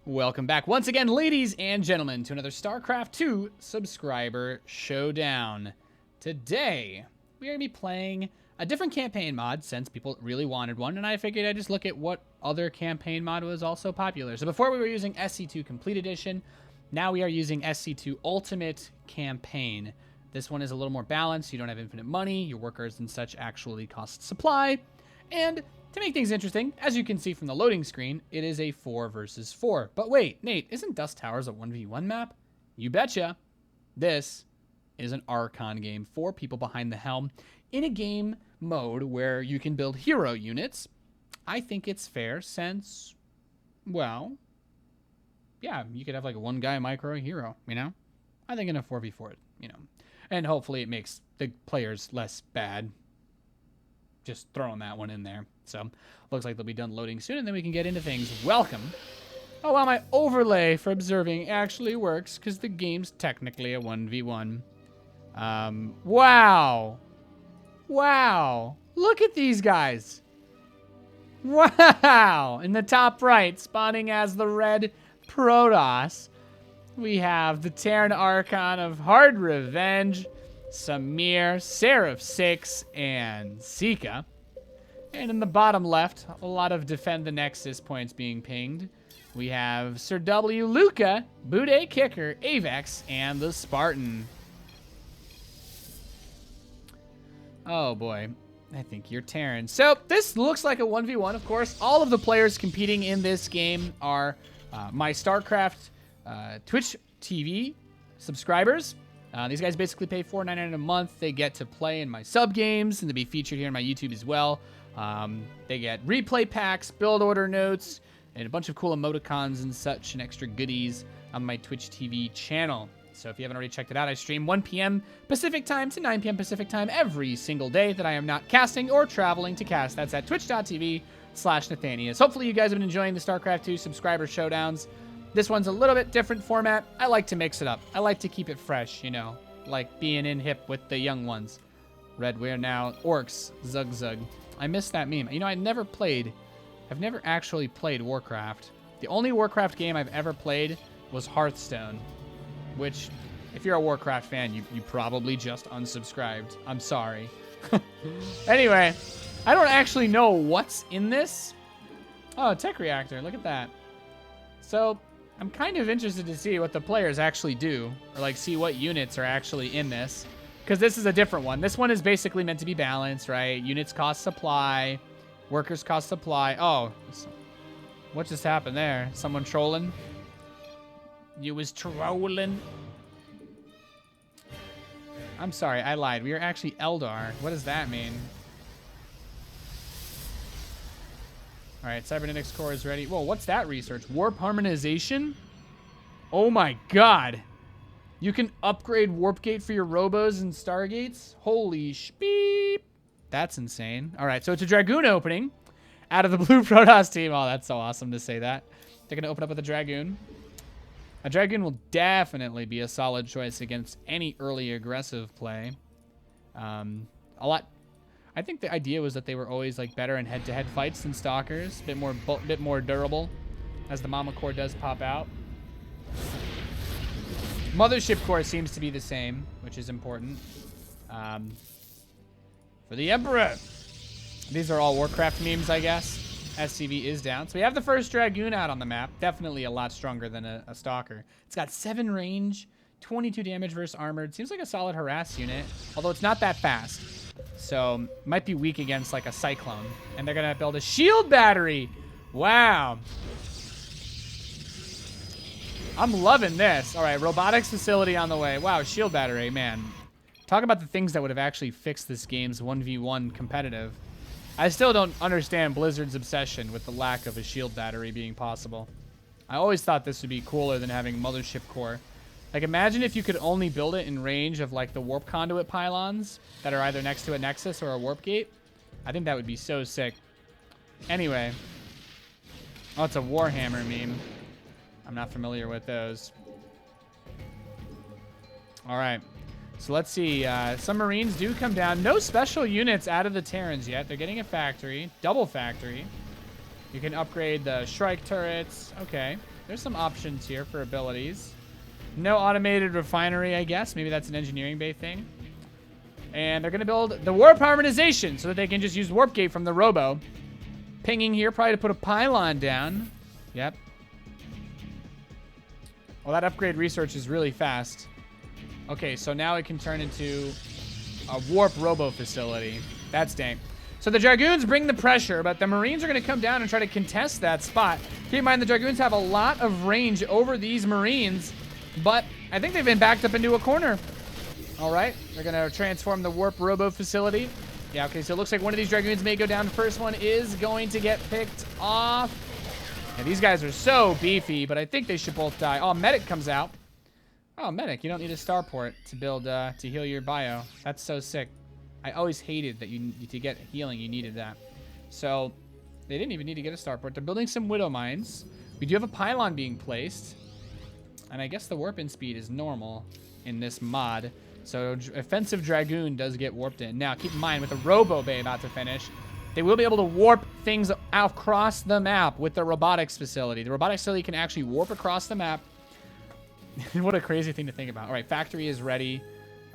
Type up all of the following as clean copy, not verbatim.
Welcome back once again, ladies and gentlemen, to another StarCraft 2 subscriber showdown. Today, we are going to be playing a different campaign mod since people really wanted one, and I figured I'd just look at what other campaign mod was also popular. So before we were using Sc2 Complete Edition, now we are using Sc2 Ultimate Campaign. This one is a little more balanced. You don't have infinite money. Your workers and such actually cost supply. And to make things interesting, as you can see from the loading screen, it is a 4 versus 4. But wait, Nate, isn't Dust Towers a 1v1 map? You betcha. This is an Archon game, 4 people behind the helm, in a game mode where you can build hero units. I think it's fair since, well, yeah, you could have like a one guy micro hero, you know? I think in a 4v4, you know, and hopefully it makes the players less bad. Just throwing that one in there. So, looks like they'll be done loading soon, and then we can get into things. Welcome. Oh, wow, my overlay for observing actually works, because the game's technically a 1v1. Wow. Wow. Look at these guys. Wow. In the top right, spawning as the red Protoss, we have the Terran Archon of Hard Revenge, Samir, Seraph 6, and Sika. And in the bottom left, a lot of Defend the Nexus points being pinged. We have Sir W, Luca, Bude Kicker, Avex, and the Spartan. Oh boy, I think you're Terran. So this looks like a 1v1, of course. All of the players competing in this game are my StarCraft Twitch TV subscribers. These guys basically pay $4.99 a month. They get to play in my sub games and to be featured here on my YouTube as well. They get replay packs, build order notes, and a bunch of cool emoticons and such and extra goodies on my Twitch TV channel. So if you haven't already checked it out, I stream 1 p.m. Pacific time to 9 p.m. Pacific time every single day that I am not casting or traveling to cast. That's at twitch.tv/Nathanius. Hopefully you guys have been enjoying the StarCraft 2 subscriber showdowns. This one's a little bit different format. I like to mix it up. I like to keep it fresh, you know, like being in hip with the young ones. Red, we're now orcs, zug zug. I missed that meme. You know, I've never actually played Warcraft. The only Warcraft game I've ever played was Hearthstone, which, if you're a Warcraft fan, you probably just unsubscribed. I'm sorry. Anyway, I don't actually know what's in this. Oh, a tech reactor. Look at that. So, I'm kind of interested to see what the players actually do, or like see what units are actually in this, because this is a different one. This one is basically meant to be balanced, right? Units cost supply, workers cost supply. Oh, what just happened there? Someone trolling? You was trolling? I'm sorry, I lied. We are actually Eldar. What does that mean? All right, cybernetics core is ready. Whoa, what's that research? Warp harmonization? Oh my god. You can upgrade warp gate for your robos and stargates? Holy beep. That's insane. All right, so it's a Dragoon opening out of the blue Protoss team. Oh, that's so awesome to say that. They're going to open up with a Dragoon. A Dragoon will definitely be a solid choice against any early aggressive play. I think the idea was that they were always like better in head-to-head fights than Stalkers, bit more durable, as the Mama Core does pop out. Mothership Core seems to be the same, which is important. For the Emperor, these are all Warcraft memes, I guess. SCV is down, so we have the first Dragoon out on the map. Definitely a lot stronger than a Stalker. It's got 7 range, 22 damage versus armored. Seems like a solid harass unit, although it's not that fast. So, might be weak against like a Cyclone. And they're gonna build a shield battery. Wow. I'm loving this. All right, robotics facility on the way. Wow, shield battery, man. Talk about the things that would have actually fixed this game's 1v1 competitive. I still don't understand Blizzard's obsession with the lack of a shield battery being possible. I always thought this would be cooler than having Mothership Core. Like, imagine if you could only build it in range of, like, the warp conduit pylons that are either next to a Nexus or a warp gate. I think that would be so sick. Anyway. Oh, it's a Warhammer meme. I'm not familiar with those. All right. So let's see. Some Marines do come down. No special units out of the Terrans yet. They're getting a factory. Double factory. You can upgrade the Shrike turrets. Okay. There's some options here for abilities. No automated refinery, I guess. Maybe that's an engineering bay thing. And they're going to build the warp harmonization so that they can just use warp gate from the robo. Pinging here, probably to put a pylon down. Yep. Well, that upgrade research is really fast. Okay, so now it can turn into a warp robo facility. That's dank. So the Dragoons bring the pressure, but the Marines are going to come down and try to contest that spot. Keep in mind, the Dragoons have a lot of range over these Marines, but I think they've been backed up into a corner. All right, they're going to transform the warp robo facility. Yeah, okay, so it looks like one of these Dragoons may go down. The first one is going to get picked off. And these guys are so beefy, but I think they should both die. Oh, Medic comes out. Oh, Medic, you don't need a starport to build, to heal your bio. That's so sick. I always hated that to get healing, you needed that. So, they didn't even need to get a starport. They're building some Widow Mines. We do have a pylon being placed. And I guess the warp-in speed is normal in this mod. So, Offensive Dragoon does get warped in. Now, keep in mind, with the Robo Bay about to finish, they will be able to warp things across the map with the robotics facility. The robotics facility can actually warp across the map. What a crazy thing to think about. All right, factory is ready.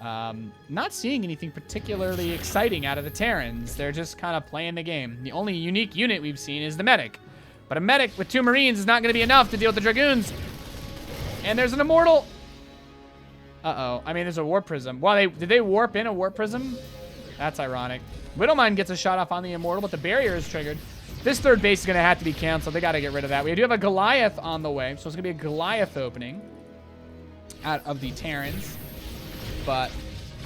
Not seeing anything particularly exciting out of the Terrans. They're just kind of playing the game. The only unique unit we've seen is the Medic. But a Medic with 2 Marines is not going to be enough to deal with the Dragoons. And there's an Immortal. Uh-oh. I mean, there's a Warp Prism. Wow, did they warp in a Warp Prism? That's ironic. Widowmine gets a shot off on the Immortal, but the barrier is triggered. This third base is going to have to be canceled. They got to get rid of that. We do have a Goliath on the way, so it's going to be a Goliath opening out of the Terrans. But,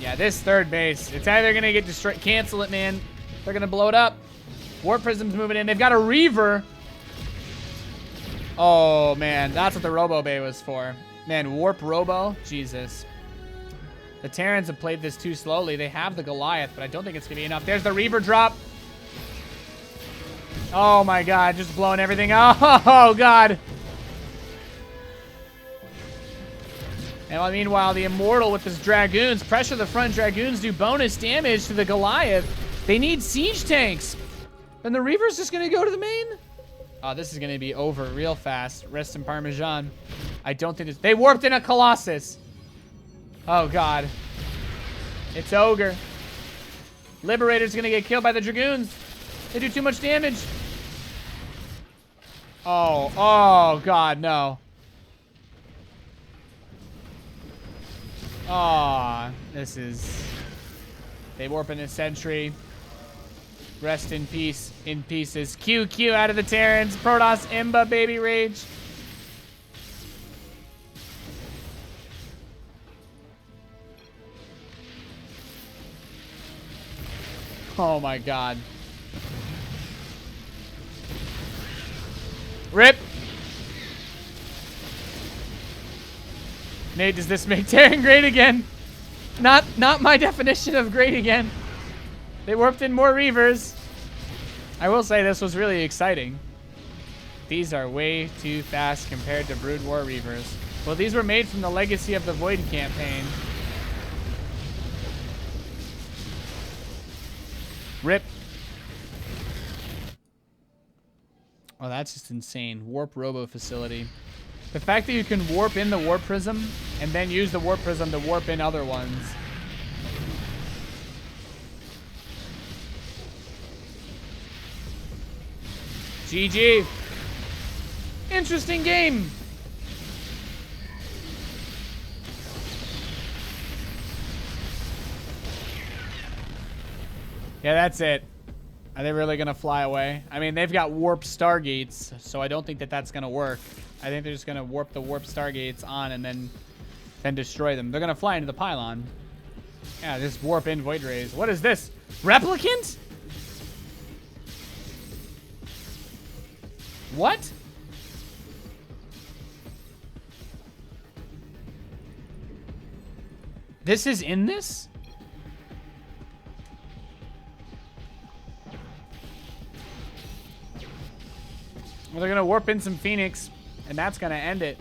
yeah, this third base, it's either going to get destroyed. Cancel it, man. They're going to blow it up. Warp Prism's moving in. They've got a Reaver. Oh, man. That's what the Robo Bay was for. Man, Warp Robo. Jesus. The Terrans have played this too slowly. They have the Goliath, but I don't think it's going to be enough. There's the Reaver drop. Oh, my God. Just blowing everything up. Oh, God. And meanwhile, the Immortal with his Dragoons, pressure the front Dragoons, do bonus damage to the Goliath. They need siege tanks. And the Reaver's just going to go to the main? Oh, this is going to be over real fast. Rest in Parmesan. I don't think they warped in a Colossus. Oh, God. It's Ogre. Liberator's going to get killed by the Dragoons. They do too much damage. Oh, God, no. Aw, this is... They warp in a sentry. Rest in peace, in pieces. QQ out of the Terrans. Protoss, Imba, baby rage. Oh my God. RIP. Nate, does this make Terran great again? Not my definition of great again. They warped in more Reavers. I will say this was really exciting. These are way too fast compared to Brood War Reavers. Well, these were made from the Legacy of the Void campaign. RIP. Oh, that's just insane. Warp Robo facility. The fact that you can warp in the Warp Prism and then use the Warp Prism to warp in other ones. GG. Interesting game. Yeah, that's it. Are they really going to fly away? I mean, they've got warp stargates, so I don't think that that's going to work. I think they're just going to warp the warp stargates on and then destroy them. They're going to fly into the pylon. Yeah, just warp in Void Rays. What is this? Replicant? What? This is in this? Well, they're going to warp in some Phoenix, and that's going to end it.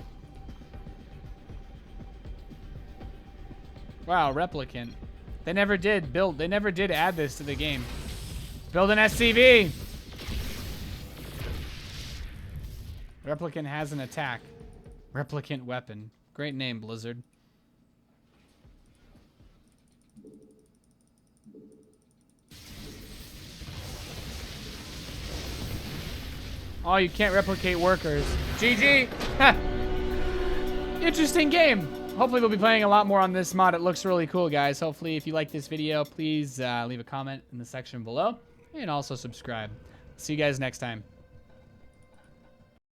Wow, Replicant. They never did build. They never did add this to the game. Build an SCV. Replicant has an attack. Replicant weapon. Great name, Blizzard. Oh, you can't replicate workers. GG! Ha! Interesting game. Hopefully we'll be playing a lot more on this mod. It looks really cool, guys. Hopefully if you like this video, please leave a comment in the section below. And also subscribe. See you guys next time.